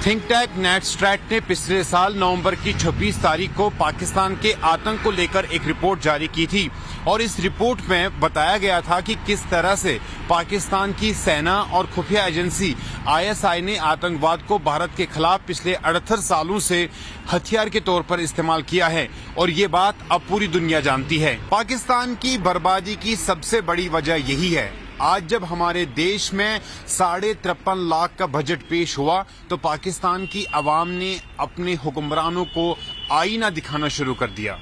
थिंक टैंक नेटस्ट्रैट ने पिछले साल नवंबर की 26 तारीख को पाकिस्तान के आतंक को लेकर एक रिपोर्ट जारी की थी और इस रिपोर्ट में बताया गया था कि किस तरह से पाकिस्तान की सेना और खुफिया एजेंसी ISI ने आतंकवाद को भारत के खिलाफ पिछले 78 सालों से हथियार के तौर पर इस्तेमाल किया है और ये बात अब पूरी दुनिया जानती है। पाकिस्तान की बर्बादी की सबसे बड़ी वजह यही है। आज जब हमारे देश में 53.5 लाख का बजट पेश हुआ तो पाकिस्तान की आवाम ने अपने हुक्मरानों को आईना दिखाना शुरू कर दिया।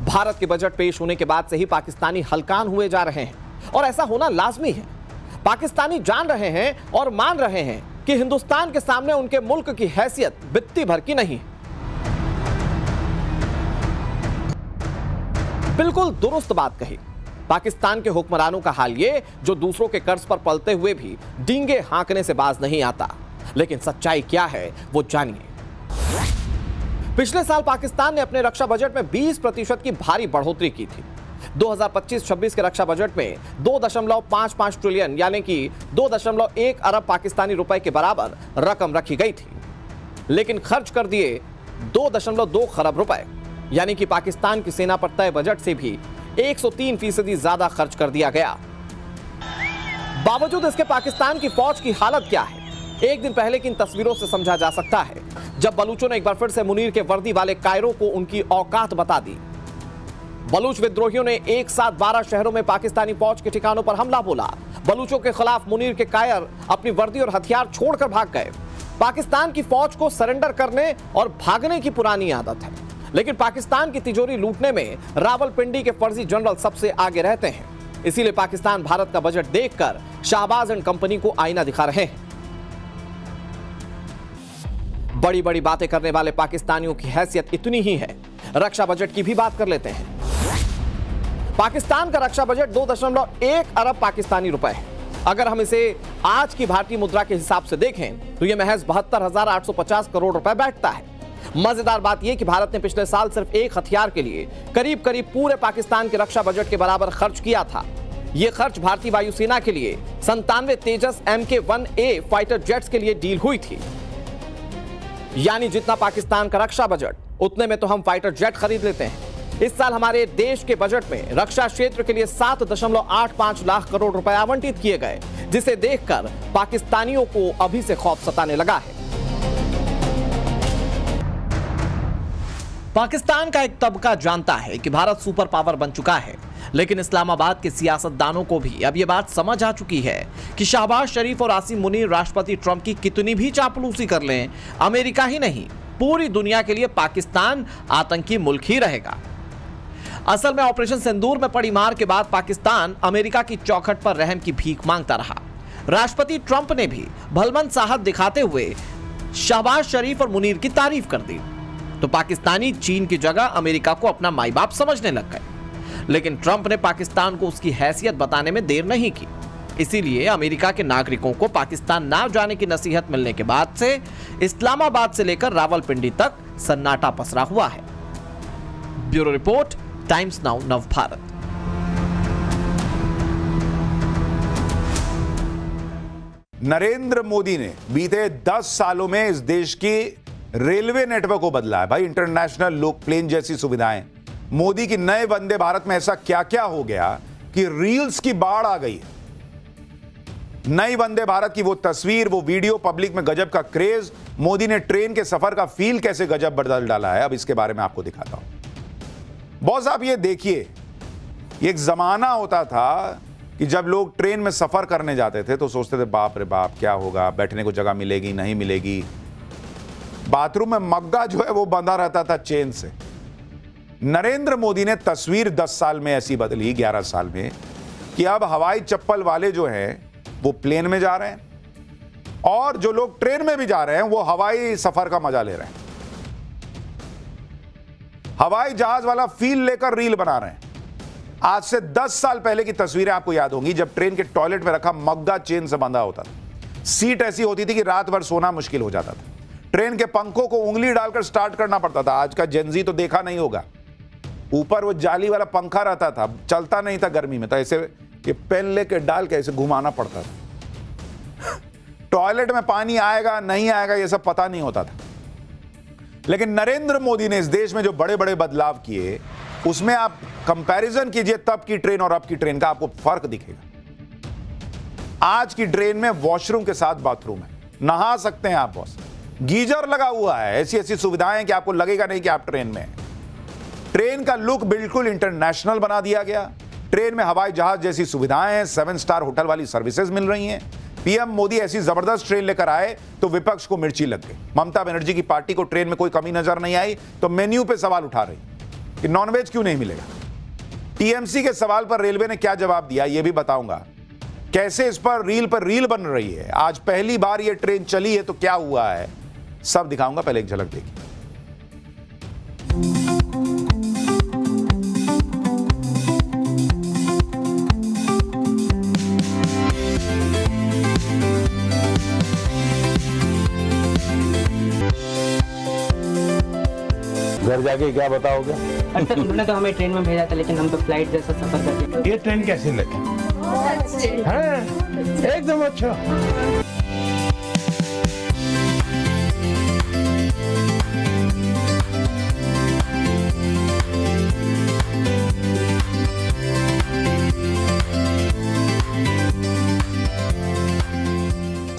भारत के बजट पेश होने के बाद से ही पाकिस्तानी हलकान हुए जा रहे हैं और ऐसा होना लाजमी है। पाकिस्तानी जान रहे हैं और मान रहे हैं कि हिंदुस्तान के सामने उनके मुल्क की हैसियत बित्ती भर की नहीं। बिल्कुल दुरुस्त बात कही। पाकिस्तान के हुक्मरानों का हाल ये जो दूसरों के कर्ज पर पलते हुए भी डींगे हाँकने से बाज नहीं आता। लेकिन सच्चाई क्या है वो जानिए। पिछले साल पाकिस्तान ने अपने रक्षा बजट में 20% की भारी बढ़ोतरी की थी। 2025-26 के रक्षा बजट में 2.55 ट्रिलियन यानी कि 2.1 अरब पाकिस्तानी रुपए के बराबर रकम रखी गई थी, लेकिन खर्च कर दिए 2.2 खरब रुपए, यानी कि पाकिस्तान की सेना पर तय बजट से भी 103% ज्यादा खर्च कर दिया गया। बावजूद इसके पाकिस्तान की फौज की हालत क्या है, एक दिन पहले की इन तस्वीरों से समझा जा सकता है, जब बलूचों ने एक बार फिर से मुनीर के वर्दी वाले कायरों को उनकी औकात बता दी। बलूच विद्रोहियों ने एक साथ 12 शहरों में पाकिस्तानी फौज के ठिकानों पर हमला बोला। बलूचों के खिलाफ मुनीर के कायर अपनी वर्दी और हथियार छोड़कर भाग गए। पाकिस्तान की फौज को सरेंडर करने और भागने की पुरानी आदत है, लेकिन पाकिस्तान की तिजोरी लूटने में रावलपिंडी के फर्जी जनरल सबसे आगे रहते हैं। इसीलिए पाकिस्तान भारत का बजट देखकर शहबाज एंड कंपनी को आईना दिखा रहे हैं। बड़ी बड़ी बातें करने वाले पाकिस्तानियों की हैसियत इतनी ही है। रक्षा बजट की भी बात कर लेते हैं। पाकिस्तान का रक्षा बजट 2.1 अरब पाकिस्तानी रुपए है। अगर हम इसे आज की भारतीय मुद्रा के हिसाब से देखें तो यह महज 72,850 करोड़ रुपए बैठता है। मजेदार बात यह कि भारत ने पिछले साल सिर्फ एक हथियार के लिए करीब करीब पूरे पाकिस्तान के रक्षा बजट के बराबर खर्च किया था। यह खर्च भारतीय वायुसेना के लिए 97 तेजस MK-1A फाइटर जेट्स के लिए डील हुई थी। यानी जितना पाकिस्तान का रक्षा बजट, उतने में तो हम फाइटर जेट खरीद लेते हैं। इस साल हमारे देश के बजट में रक्षा क्षेत्र के लिए 7.85 लाख करोड़ रुपए आवंटित किए गए, जिसे देखकर पाकिस्तानियों को अभी से खौफ सताने लगा है। पाकिस्तान का एक तबका जानता है कि भारत सुपर पावर बन चुका है, लेकिन इस्लामाबाद के सियासतदानों को भी अब यह बात समझ आ चुकी है कि शहबाज शरीफ और आसिम मुनीर राष्ट्रपति ट्रंप की कितनी भी चापलूसी कर लें, अमेरिका ही नहीं पूरी दुनिया के लिए पाकिस्तान आतंकी मुल्क ही रहेगा। असल में ऑपरेशन सिंदूर में पड़ी मार के बाद पाकिस्तान अमेरिका की चौखट पर रहम की भीख मांगता रहा। राष्ट्रपति ट्रंप ने भी भलमन साहब दिखाते हुए शहबाज शरीफ और मुनीर की तारीफ कर दी, तो पाकिस्तानी चीन की जगह अमेरिका को अपना माई बाप समझने लग गए। लेकिन ट्रंप ने पाकिस्तान को उसकी हैसियत बताने में देर नहीं की। इसीलिए अमेरिका के नागरिकों को पाकिस्तान ना जाने की नसीहत मिलने के बाद से इस्लामाबाद से लेकर रावलपिंडी तक सन्नाटा पसरा हुआ है। Bureau report, times now Navbharat. Narendra Modi ने बीते 10 सालों में इस देश की रेलवे नेटवर्क को बदला है। भाई, इंटरनेशनल लोक प्लेन जैसी सुविधाएं, मोदी की नए वंदे भारत में ऐसा क्या क्या हो गया कि रील्स की बाढ़ आ गई है। नई वंदे भारत की वो तस्वीर, वो वीडियो, पब्लिक में गजब का क्रेज। मोदी ने ट्रेन के सफर का फील कैसे गजब बदल डाला है, अब इसके बारे में आपको दिखाता हूं। बॉस, आप ये देखिए, एक जमाना होता था कि जब लोग ट्रेन में सफर करने जाते थे तो सोचते थे बाप रे बाप क्या होगा, बैठने को जगह मिलेगी नहीं मिलेगी। बाथरूम में मग्गा जो है वो बंधा रहता था चेन से। नरेंद्र मोदी ने तस्वीर 10 साल में ऐसी बदली, 11 साल में, कि अब हवाई चप्पल वाले जो हैं वो प्लेन में जा रहे हैं और जो लोग ट्रेन में भी जा रहे हैं वो हवाई सफर का मजा ले रहे हैं। हवाई जहाज वाला फील लेकर रील बना रहे हैं। आज से 10 साल पहले की तस्वीरें आपको याद होंगी जब ट्रेन के टॉयलेट में रखा मग्गा चेन से बंधा होता था। सीट ऐसी होती थी कि रात भर सोना मुश्किल हो जाता था। ट्रेन के पंखों को उंगली डालकर स्टार्ट करना पड़ता था। आज का जेनजी तो देखा नहीं होगा, ऊपर वो जाली वाला पंखा रहता था, चलता नहीं था गर्मी में, तो ऐसे ये पेन लेके डाल के ऐसे घुमाना पड़ता था। टॉयलेट में पानी आएगा नहीं आएगा ये सब पता नहीं होता था। लेकिन नरेंद्र मोदी ने इस देश में जो बड़े बड़े बदलाव किए, उसमें आप कंपैरिजन कीजिए तब की ट्रेन और अब की ट्रेन का, आपको फर्क दिखेगा। आज की ट्रेन में वॉशरूम के साथ बाथरूम है, नहा सकते हैं आप बॉस, गीजर लगा हुआ है, ऐसी ऐसी सुविधाएं कि आपको लगेगा नहीं कि आप ट्रेन में हैं। ट्रेन का लुक बिल्कुल इंटरनेशनल बना दिया गया। ट्रेन में हवाई जहाज जैसी सुविधाएं हैं, 7 स्टार होटल वाली सर्विसेज मिल रही हैं। पीएम मोदी ऐसी जबरदस्त ट्रेन लेकर आए तो विपक्ष को मिर्ची लग गई। ममता बनर्जी की पार्टी को ट्रेन में कोई कमी नजर नहीं आई तो मेन्यू पे सवाल उठा रही कि नॉनवेज क्यों नहीं मिलेगा। टीएमसी के सवाल पर रेलवे ने क्या जवाब दिया ये भी बताऊंगा। कैसे इस पर रील बन रही है, आज पहली बार ये ट्रेन चली है तो क्या हुआ है, सब दिखाऊंगा। पहले एक झलक देखिए। घर जाके क्या बताओगे? अच्छा, तुमने तो हमें ट्रेन में भेजा था लेकिन हम तो फ्लाइट जैसा सफर करते। ये ट्रेन कैसे लगी? एकदम अच्छा।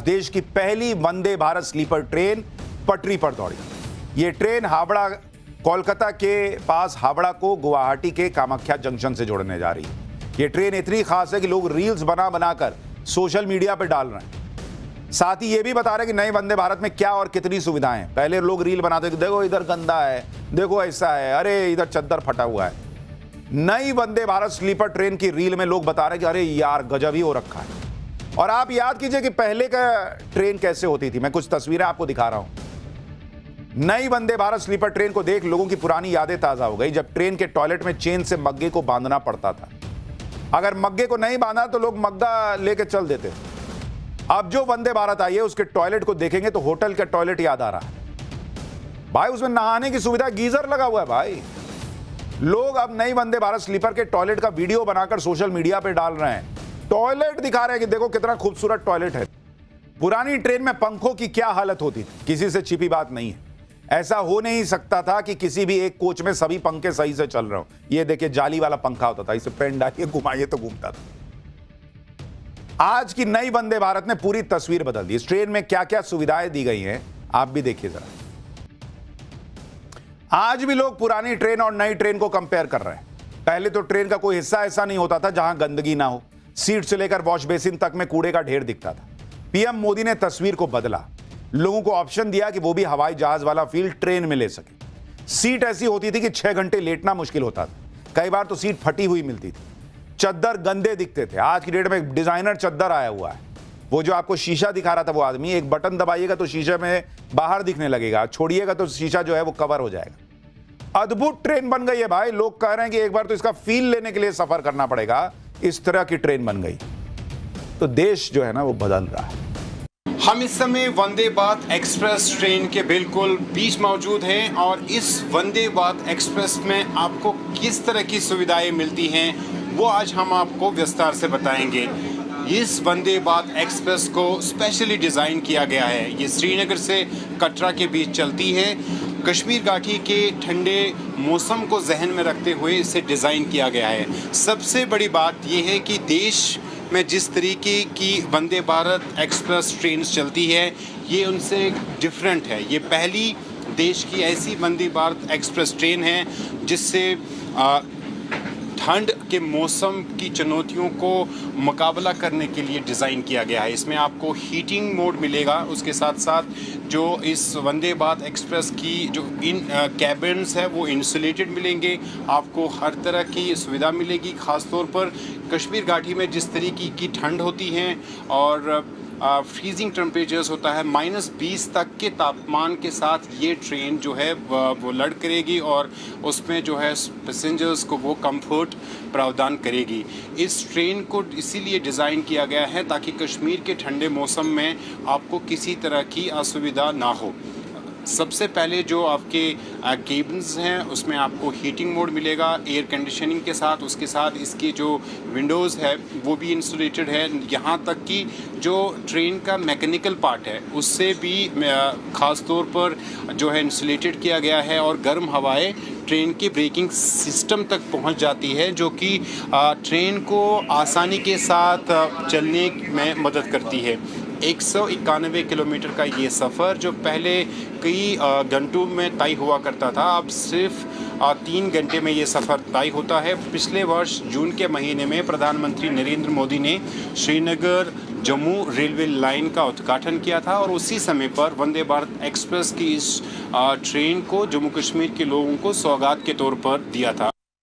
देश की पहली वंदे भारत स्लीपर ट्रेन पटरी पर दौड़ी। ये ट्रेन हावड़ा, कोलकाता के पास हावड़ा को गुवाहाटी के कामाख्या जंक्शन से जोड़ने जा रही है। ये ट्रेन इतनी खास है कि लोग रील्स बनाकर सोशल मीडिया पर डाल रहे हैं। साथ ही ये भी बता रहे हैं कि नए वंदे भारत में क्या और कितनी सुविधाएं हैं। पहले लोग रील बनाते थे, देखो इधर गंदा है, देखो ऐसा है, अरे इधर चद्दर फटा हुआ है। नई वंदे भारत स्लीपर ट्रेन की रील में लोग बता रहे हैं कि अरे यार गजब ही हो रखा है। और आप याद कीजिए कि पहले का ट्रेन कैसे होती थी। मैं कुछ तस्वीरें आपको दिखा रहा हूं। नई वंदे भारत स्लीपर ट्रेन को देख लोगों की पुरानी यादें ताजा हो गई, जब ट्रेन के टॉयलेट में चेन से मग्गे को बांधना पड़ता था। अगर मग्गे को नहीं बांधा तो लोग मग्गा लेके चल देते। अब जो वंदे भारत आई है उसके टॉयलेट को देखेंगे तो होटल का टॉयलेट याद आ रहा है भाई। उसमें नहाने की सुविधा, गीजर लगा हुआ है भाई। लोग अब नई वंदे भारत स्लीपर के टॉयलेट का वीडियो बनाकर सोशल मीडिया पे डाल रहे हैं, टॉयलेट दिखा रहे हैं कि देखो कितना खूबसूरत टॉयलेट है। पुरानी ट्रेन में पंखों की क्या हालत होती थी, किसी से छिपी बात नहीं है। ऐसा हो नहीं सकता था कि किसी भी एक कोच में सभी पंखे सही से चल रहे हो। ये देखिए जाली वाला पंखा होता था, इसे पेन डालिए घुमाइए तो घूमता था। आज की नई वंदे भारत ने पूरी तस्वीर बदल दी। इस ट्रेन में क्या क्या सुविधाएं दी गई हैं आप भी देखिए जरा। आज भी लोग पुरानी ट्रेन और नई ट्रेन को कंपेयर कर रहे हैं। पहले तो ट्रेन का कोई हिस्सा ऐसा नहीं होता था जहां गंदगी ना हो, सीट से लेकर वॉश बेसिन तक में कूड़े का ढेर दिखता था। पीएम मोदी ने तस्वीर को बदला, लोगों को ऑप्शन दिया कि वो भी हवाई जहाज वाला फील ट्रेन में ले सके। सीट ऐसी होती थी कि 6 घंटे लेटना मुश्किल होता था, कई बार तो सीट फटी हुई मिलती थी। चद्दर गंदे दिखते थे। आज की डेट में एक डिजाइनर चद्दर आया हुआ है, वो जो आपको शीशा दिखा रहा था वो आदमी, एक बटन दबाइएगा तो शीशे में बाहर दिखने लगेगा, छोड़िएगा तो शीशा जो है वो कवर हो जाएगा। अद्भुत ट्रेन बन गई है भाई। लोग कह रहे हैं कि एक बार तो इसका फील लेने के लिए सफर करना पड़ेगा। इस तरह की ट्रेन बन गई तो देश जो है ना वो बदल रहा है। हम इस समय वंदे भारत एक्सप्रेस ट्रेन के बिल्कुल बीच मौजूद हैं और इस वंदे भारत एक्सप्रेस में आपको किस तरह की सुविधाएं मिलती हैं वो आज हम आपको विस्तार से बताएंगे। इस वंदे भारत एक्सप्रेस को स्पेशली डिज़ाइन किया गया है। ये श्रीनगर से कटरा के बीच चलती है। कश्मीर घाटी के ठंडे मौसम को जहन में रखते हुए इसे डिज़ाइन किया गया है। सबसे बड़ी बात यह है कि देश में जिस तरीके की वंदे भारत एक्सप्रेस ट्रेन चलती है ये उनसे डिफरेंट है। ये पहली देश की ऐसी वंदे भारत एक्सप्रेस ट्रेन है जिससे ठंड के मौसम की चुनौतियों को मुकाबला करने के लिए डिज़ाइन किया गया है। इसमें आपको हीटिंग मोड मिलेगा, उसके साथ साथ जो इस वंदे भारत एक्सप्रेस की जो कैबिन्स है वो इंसुलेटेड मिलेंगे। आपको हर तरह की सुविधा मिलेगी, ख़ास तौर पर कश्मीर घाटी में जिस तरीके की ठंड होती है और फ्रीजिंग टेम्परेचर्स होता है, -20 तक के तापमान के साथ ये ट्रेन जो है वो लड़ करेगी और उसमें जो है पैसेंजर्स को वो कंफर्ट प्रावधान करेगी। इस ट्रेन को इसीलिए डिज़ाइन किया गया है ताकि कश्मीर के ठंडे मौसम में आपको किसी तरह की असुविधा ना हो। सबसे पहले जो आपके केबिन्स हैं उसमें आपको हीटिंग मोड मिलेगा एयर कंडीशनिंग के साथ, उसके साथ इसकी जो विंडोज़ है वो भी इंसुलेटेड है। यहाँ तक कि जो ट्रेन का मैकेनिकल पार्ट है उससे भी ख़ास तौर पर जो है इंसुलेटेड किया गया है और गर्म हवाएं ट्रेन के ब्रेकिंग सिस्टम तक पहुँच जाती है जो कि ट्रेन को आसानी के साथ चलने में मदद करती है। 191 किलोमीटर का ये सफ़र जो पहले कई घंटों में तय हुआ करता था, अब सिर्फ 3 घंटे में ये सफ़र तय होता है। पिछले वर्ष जून के महीने में प्रधानमंत्री नरेंद्र मोदी ने श्रीनगर जम्मू रेलवे लाइन का उद्घाटन किया था और उसी समय पर वंदे भारत एक्सप्रेस की इस ट्रेन को जम्मू कश्मीर के लोगों को सौगात के तौर पर दिया था।